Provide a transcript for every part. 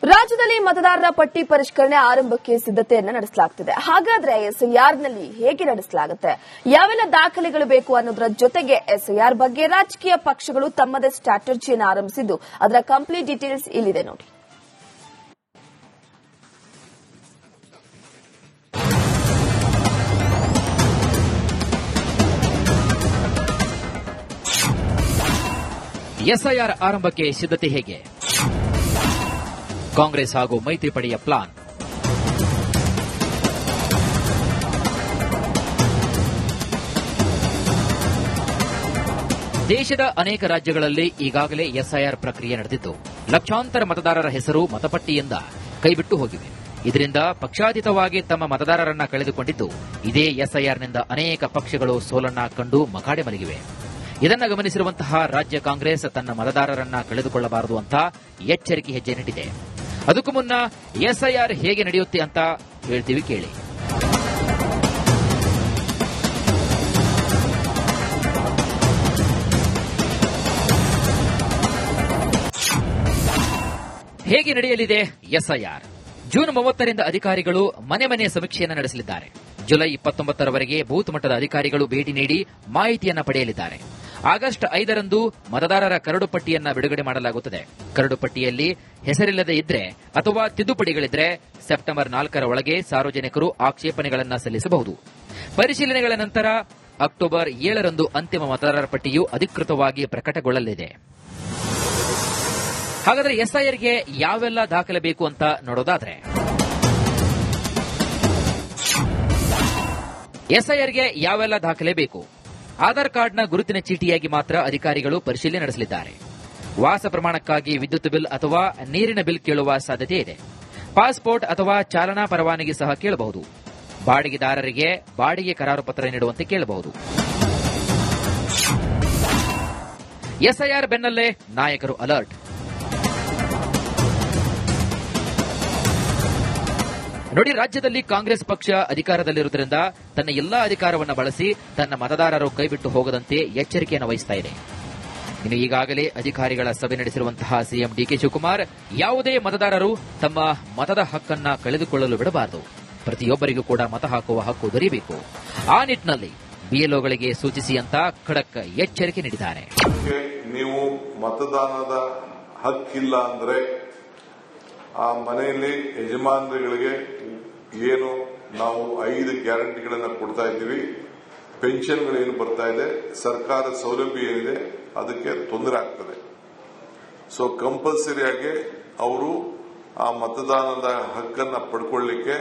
ರಾಜ್ಯದಲ್ಲಿ ಮತದಾರರ ಪಟ್ಟಿ ಪರಿಷ್ಕರಣೆ ಆರಂಭಕ್ಕೆ ಸಿದ್ದತೆಯನ್ನು ನಡೆಸಲಾಗುತ್ತಿದೆ. ಹಾಗಾದ್ರೆ ಎಸ್ಐಆರ್ನಲ್ಲಿ ಹೇಗೆ ನಡೆಸಲಾಗುತ್ತೆ, ಯಾವೆಲ್ಲ ದಾಖಲೆಗಳು ಬೇಕು ಅನ್ನೋದರ ಜೊತೆಗೆ ಎಸ್ಐಆರ್ ಬಗ್ಗೆ ರಾಜಕೀಯ ಪಕ್ಷಗಳು ತಮ್ಮದೇ ಸ್ಟ್ರಾಟಜಿಯನ್ನು ಆರಂಭಿಸಿದ್ದು ಅದರ ಕಂಪ್ಲೀಟ್ ಡೀಟೇಲ್ಸ್ ಇಲ್ಲಿದೆ ನೋಡಿ. ಎಸ್ಐಆರ್ ಆರಂಭಕ್ಕೆ ಸಿದ್ಧತೆ ಹೇಗೆ? ಕಾಂಗ್ರೆಸ್ ಹಾಗೂ ಮೈತ್ರಿಪಡೆಯ ಪ್ಲಾನ್. ದೇಶದ ಅನೇಕ ರಾಜ್ಯಗಳಲ್ಲಿ ಈಗಾಗಲೇ ಎಸ್ಐಆರ್ ಪ್ರಕ್ರಿಯೆ ನಡೆದಿದ್ದು ಲಕ್ಷಾಂತರ ಮತದಾರರ ಹೆಸರು ಮತಪಟ್ಟಿಯಿಂದ ಕೈಬಿಟ್ಟು ಹೋಗಿವೆ. ಇದರಿಂದ ಪಕ್ಷಾತೀತವಾಗಿ ತಮ್ಮ ಮತದಾರರನ್ನ ಕಳೆದುಕೊಂಡಿದ್ದು ಇದೇ ಎಸ್ಐಆರ್ನಿಂದ ಅನೇಕ ಪಕ್ಷಗಳು ಸೋಲನ್ನ ಕಂಡು ಮಕಾಡೆ ಮಲಗಿವೆ. ಇದನ್ನು ಗಮನಿಸಿರುವಂತಹ ರಾಜ್ಯ ಕಾಂಗ್ರೆಸ್ ತನ್ನ ಮತದಾರರನ್ನ ಕಳೆದುಕೊಳ್ಳಬಾರದು ಅಂತ ಎಚ್ಚರಿಕೆ ಹೆಜ್ಜೆ ನೀಡಿದೆ. ಅದಕ್ಕೂ ಮುನ್ನ ಎಸ್ಐಆರ್ ಹೇಗೆ ನಡೆಯುತ್ತೆ ಅಂತ ಹೇಳ್ತೀವಿ ಕೇಳಿ. ಹೇಗೆ ನಡೆಯಲಿದೆ ಎಸ್ಐಆರ್? ಜೂನ್ 30ರಿಂದ ಅಧಿಕಾರಿಗಳು ಮನೆ ಮನೆ ಸಮೀಕ್ಷೆಯನ್ನು ನಡೆಸಲಿದ್ದಾರೆ. ಜುಲೈ 29ರವರೆಗೆ ಬೂತ್ ಮಟ್ಟದ ಅಧಿಕಾರಿಗಳು ಭೇಟಿ ನೀಡಿ ಮಾಹಿತಿಯನ್ನು ಪಡೆಯಲಿದ್ದಾರೆ. ಆಗಸ್ಟ್ 5ರಂದು ಮತದಾರರ ಕರಡು ಪಟ್ಟಿಯನ್ನು ಬಿಡುಗಡೆ ಮಾಡಲಾಗುತ್ತದೆ. ಕರಡು ಪಟ್ಟಿಯಲ್ಲಿ ಹೆಸರಿಲ್ಲದೆ ಇದ್ರೆ ಅಥವಾ ತಿದ್ದುಪಡಿಗಳಿದ್ರೆ ಸೆಪ್ಟೆಂಬರ್ 4ರ ಒಳಗೆ ಸಾರ್ವಜನಿಕರು ಆಕ್ಷೇಪಣೆಗಳನ್ನು ಸಲ್ಲಿಸಬಹುದು. ಪರಿಶೀಲನೆಗಳ ನಂತರ ಅಕ್ಟೋಬರ್ 7ರಂದು ಅಂತಿಮ ಮತದಾರರ ಪಟ್ಟಿಯು ಅಧಿಕೃತವಾಗಿ ಪ್ರಕಟಗೊಳ್ಳಲಿದೆ. ಹಾಗಾದರೆ ಎಸ್ಐಆರ್ಗೆ ಯಾವೆಲ್ಲ ದಾಖಲೆ ಬೇಕು ಅಂತ ನೋಡೋದಾದ್ರೆ, ಎಸ್ಐಆರ್ಗೆ ಯಾವೆಲ್ಲ ದಾಖಲೆ ಬೇಕು? ಆಧಾರ್ ಕಾರ್ಡ್ನ ಗುರುತಿನ ಚೀಟಿಯಾಗಿ ಮಾತ್ರ ಅಧಿಕಾರಿಗಳು ಪರಿಶೀಲನೆ ನಡೆಸಲಿದ್ದಾರೆ. ವಾಸ ಪ್ರಮಾಣಕ್ಕಾಗಿ ವಿದ್ಯುತ್ ಬಿಲ್ ಅಥವಾ ನೀರಿನ ಬಿಲ್ ಕೇಳುವ ಸಾಧ್ಯತೆ ಇದೆ. ಪಾಸ್ಪೋರ್ಟ್ ಅಥವಾ ಚಾಲನಾ ಪರವಾನಗಿ ಸಹ ಕೇಳಬಹುದು. ಬಾಡಿಗೆದಾರರಿಗೆ ಬಾಡಿಗೆ ಕರಾರು ಪತ್ರ ನೀಡುವಂತೆ ಕೇಳಬಹುದು. ಎಸ್ಐಆರ್ ಬೆನ್ನಲ್ಲೇ ನಾಯಕರು ಅಲರ್ಟ್. ನೋಡಿ, ರಾಜ್ಯದಲ್ಲಿ ಕಾಂಗ್ರೆಸ್ ಪಕ್ಷ ಅಧಿಕಾರದಲ್ಲಿರುವುದರಿಂದ ತನ್ನ ಎಲ್ಲಾ ಅಧಿಕಾರವನ್ನು ಬಳಸಿ ತನ್ನ ಮತದಾರರು ಕೈಬಿಟ್ಟು ಹೋಗದಂತೆ ಎಚ್ಚರಿಕೆಯನ್ನು ವಹಿಸ್ತಾ ಇದೆ. ಇನ್ನು ಈಗಾಗಲೇ ಅಧಿಕಾರಿಗಳ ಸಭೆ ನಡೆಸಿರುವಂತಹ ಸಿಎಂ ಡಿಕೆ ಶಿವಕುಮಾರ್ ಯಾವುದೇ ಮತದಾರರು ತಮ್ಮ ಮತದ ಹಕ್ಕನ್ನು ಕಳೆದುಕೊಳ್ಳಲು ಬಿಡಬಾರದು, ಪ್ರತಿಯೊಬ್ಬರಿಗೂ ಕೂಡ ಮತ ಹಾಕುವ ಹಕ್ಕು ದೊರೆಯಬೇಕು. ಆ ನಿಟ್ಟಿನಲ್ಲಿ ಬಿಎಲ್ಒಗಳಿಗೆ ಸೂಚಿಸಿ ಅಂತ ಖಡಕ್ ಎಚ್ಚರಿಕೆ ನೀಡಿದ್ದಾರೆ. ನೀವು ಮತದಾನದ ಹಕ್ಕಿಲ್ಲ ಅಂದ್ರೆ ಆ ಮನೆಯಲ್ಲಿ ಯಜಮಾನರುಗಳಿಗೆ ಏನು ನಾವು 5 ಗ್ಯಾರಂಟಿಗಳನ್ನು ಕೊಡ್ತಾ ಇದ್ದೀವಿ, ಪೆನ್ಷನ್ಗಳೇನು ಬರ್ತಾ ಇದೆ, ಸರ್ಕಾರದ ಸೌಲಭ್ಯ ಏನಿದೆ ಅದಕ್ಕೆ ತೊಂದರೆ ಆಗ್ತದೆ. ಸೊ ಕಂಪಲ್ಸರಿಯಾಗಿ ಅವರು ಆ ಮತದಾನದ ಹಕ್ಕನ್ನು ಪಡ್ಕೊಳ್ಳಿಕ್ಕೆ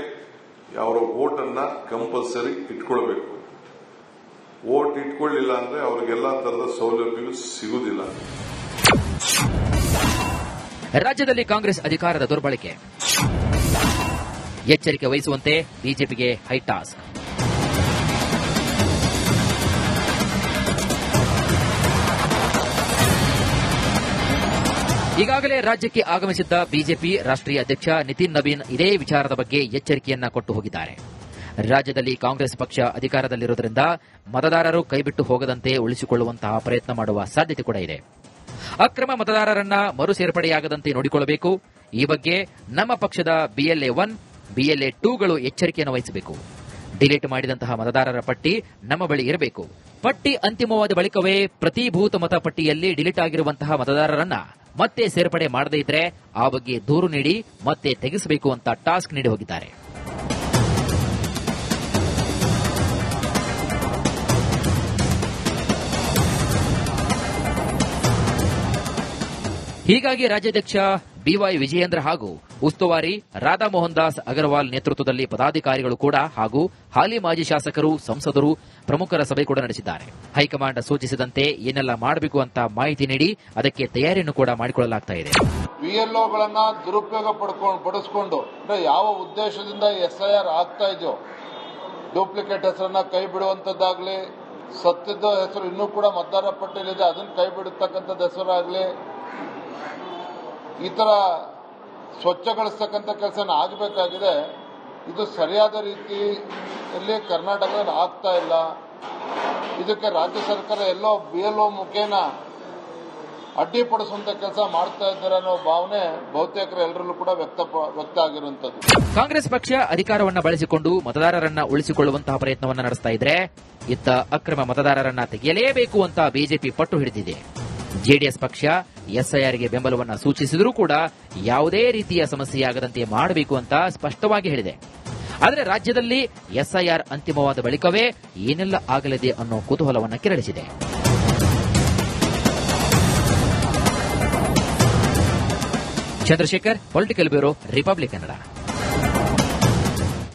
ಅವರ ವೋಟನ್ನ ಕಂಪಲ್ಸರಿ ಇಟ್ಕೊಳ್ಬೇಕು. ವೋಟ್ ಇಟ್ಕೊಳ್ಳಿಲ್ಲ ಅಂದ್ರೆ ಅವ್ರಿಗೆಲ್ಲಾ ತರದ ಸೌಲಭ್ಯ ಸಿಗುವುದಿಲ್ಲ. ರಾಜ್ಯದಲ್ಲಿ ಕಾಂಗ್ರೆಸ್ ಅಧಿಕಾರದ ದುರ್ಬಳಕೆ, ಎಚ್ಚರಿಕೆ ವಹಿಸುವಂತೆ ಬಿಜೆಪಿಗೆ ಹೈಟಾಸ್ಕ್. ಈಗಾಗಲೇ ರಾಜ್ಯಕ್ಕೆ ಆಗಮಿಸಿದ್ದ ಬಿಜೆಪಿ ರಾಷ್ಟ್ರೀಯ ಅಧ್ಯಕ್ಷ ನಿತಿನ್ ನವೀನ್ ಇದೇ ವಿಚಾರದ ಬಗ್ಗೆ ಎಚ್ಚರಿಕೆಯನ್ನ ಕೊಟ್ಟು ಹೋಗಿದ್ದಾರೆ. ರಾಜ್ಯದಲ್ಲಿ ಕಾಂಗ್ರೆಸ್ ಪಕ್ಷ ಅಧಿಕಾರದಲ್ಲಿರುವುದರಿಂದ ಮತದಾರರು ಕೈಬಿಟ್ಟು ಹೋಗದಂತೆ ಉಳಿಸಿಕೊಳ್ಳುವಂತಹ ಪ್ರಯತ್ನ ಮಾಡುವ ಸಾಧ್ಯತೆ ಕೂಡ ಇದೆ. ಅಕ್ರಮ ಮತದಾರರನ್ನ ಮರು ಸೇರ್ಪಡೆಯಾಗದಂತೆ ನೋಡಿಕೊಳ್ಳಬೇಕು. ಈ ಬಗ್ಗೆ ನಮ್ಮ ಪಕ್ಷದ ಬಿಎಲ್ಎ 1, ಬಿಎಲ್ಎ 2ಗಳು ಎಚ್ಚರಿಕೆಯನ್ನು ವಹಿಸಬೇಕು. ಡಿಲೀಟ್ ಮಾಡಿದಂತಹ ಮತದಾರರ ಪಟ್ಟಿ ನಮ್ಮ ಬಳಿ ಇರಬೇಕು. ಪಟ್ಟಿ ಅಂತಿಮವಾದ ಬಳಿಕವೇ ಪ್ರತಿ ಬೂತ್ ಮತ ಪಟ್ಟಿಯಲ್ಲಿ ಡಿಲೀಟ್ ಆಗಿರುವಂತಹ ಮತದಾರರನ್ನ ಮತ್ತೆ ಸೇರ್ಪಡೆ ಮಾಡದೇ ಇದ್ರೆ ಆ ಬಗ್ಗೆ ದೂರು ನೀಡಿ ಮತ್ತೆ ತೆಗೆಸಬೇಕು ಅಂತ ಟಾಸ್ಕ್ ನೀಡಿ ಹೋಗಿದ್ದಾರೆ. ಹೀಗಾಗಿ ರಾಜ್ಯಾಧ್ಯಕ್ಷ ಬಿವೈ ವಿಜಯೇಂದ್ರ ಹಾಗೂ ಉಸ್ತುವಾರಿ ರಾಧಾ ಮೋಹನ್ ದಾಸ್ ಅಗರ್ವಾಲ್ ನೇತೃತ್ವದಲ್ಲಿ ಪದಾಧಿಕಾರಿಗಳು ಕೂಡ ಹಾಗೂ ಹಾಲಿ ಮಾಜಿ ಶಾಸಕರು, ಸಂಸದರು, ಪ್ರಮುಖರ ಸಭೆ ಕೂಡ ನಡೆಸಿದ್ದಾರೆ. ಹೈಕಮಾಂಡ್ ಸೂಚಿಸಿದಂತೆ ಏನೆಲ್ಲ ಮಾಡಬೇಕು ಅಂತ ಮಾಹಿತಿ ನೀಡಿ ಅದಕ್ಕೆ ತಯಾರಿಯನ್ನು ಕೂಡ ಮಾಡಿಕೊಳ್ಳಲಾಗ್ತಾ ಇದೆ. ಬಿಎಲ್ಒಗಳನ್ನ ದುರುಪಯೋಗ ಪಡಿಸಿಕೊಂಡು ಯಾವ ಉದ್ದೇಶದಿಂದ ಎಸ್ಐಆರ್ ಆಗ್ತಾ ಇದೆಯೋ, ಡೂಪ್ಲಿಕೇಟ್ ಹೆಸರನ್ನ ಕೈ ಬಿಡುವಂತದ್ದಾಗ್ಲಿ, ಸತ್ಯದ ಹೆಸರು ಇನ್ನೂ ಕೂಡ ಮತದಾರರ ಪಟ್ಟಿಯಲ್ಲಿದೆ ಅದನ್ನು ಕೈ ಬಿಡತಕ್ಕಂಥದ್ದು ಹೆಸರಾಗ್ಲಿ, ಈ ತರ ಸ್ವಚ್ಛಗೊಳಿಸ್ತಕ್ಕಂಥ ಕೆಲಸ ಆಗಬೇಕಾಗಿದೆ. ಇದು ಸರಿಯಾದ ರೀತಿಯಲ್ಲಿ ಕರ್ನಾಟಕದಲ್ಲಿ ಆಗ್ತಾ ಇಲ್ಲ. ಇದಕ್ಕೆ ರಾಜ್ಯ ಸರ್ಕಾರ ಎಲ್ಲೋ ಬಿಎಲ್ಒ ಮುಖೇನ ಅಡ್ಡಿಪಡಿಸುವಂತ ಕೆಲಸ ಮಾಡ್ತಾ ಇದ್ದಾರೆ ಅನ್ನೋ ಭಾವನೆ ಬಹುತೇಕರು ಎಲ್ಲರಲ್ಲೂ ಕೂಡ ವ್ಯಕ್ತ ಆಗಿರುವಂತದ್ದು. ಕಾಂಗ್ರೆಸ್ ಪಕ್ಷ ಅಧಿಕಾರವನ್ನ ಬಳಸಿಕೊಂಡು ಮತದಾರರನ್ನ ಉಳಿಸಿಕೊಳ್ಳುವಂತಹ ಪ್ರಯತ್ನವನ್ನ ನಡೆಸ್ತಾ ಇದ್ರೆ ಇತ್ತ ಅಕ್ರಮ ಮತದಾರರನ್ನ ತೆಗೆಯಲೇಬೇಕು ಅಂತ ಬಿಜೆಪಿ ಪಟ್ಟು ಹಿಡಿದಿದೆ. ಜೆಡಿಎಸ್ ಪಕ್ಷ ಎಸ್ಐಆರ್ಗೆ ಬೆಂಬಲವನ್ನ ಸೂಚಿಸಿದರೂ ಕೂಡ ಯಾವುದೇ ರೀತಿಯ ಸಮಸ್ಯೆಯಾಗದಂತೆ ಮಾಡಬೇಕು ಅಂತ ಸ್ಪಷ್ಟವಾಗಿ ಹೇಳಿದೆ. ಆದರೆ ರಾಜ್ಯದಲ್ಲಿ ಎಸ್ಐಆರ್ ಅಂತಿಮವಾದ ಬಳಿಕವೇ ಏನೆಲ್ಲ ಆಗಲಿದೆ ಅನ್ನೋ ಕುತೂಹಲವನ್ನ ಕೆರಳಿಸಿದೆ. Chandrashekhar, political bureau, Republic Kannada.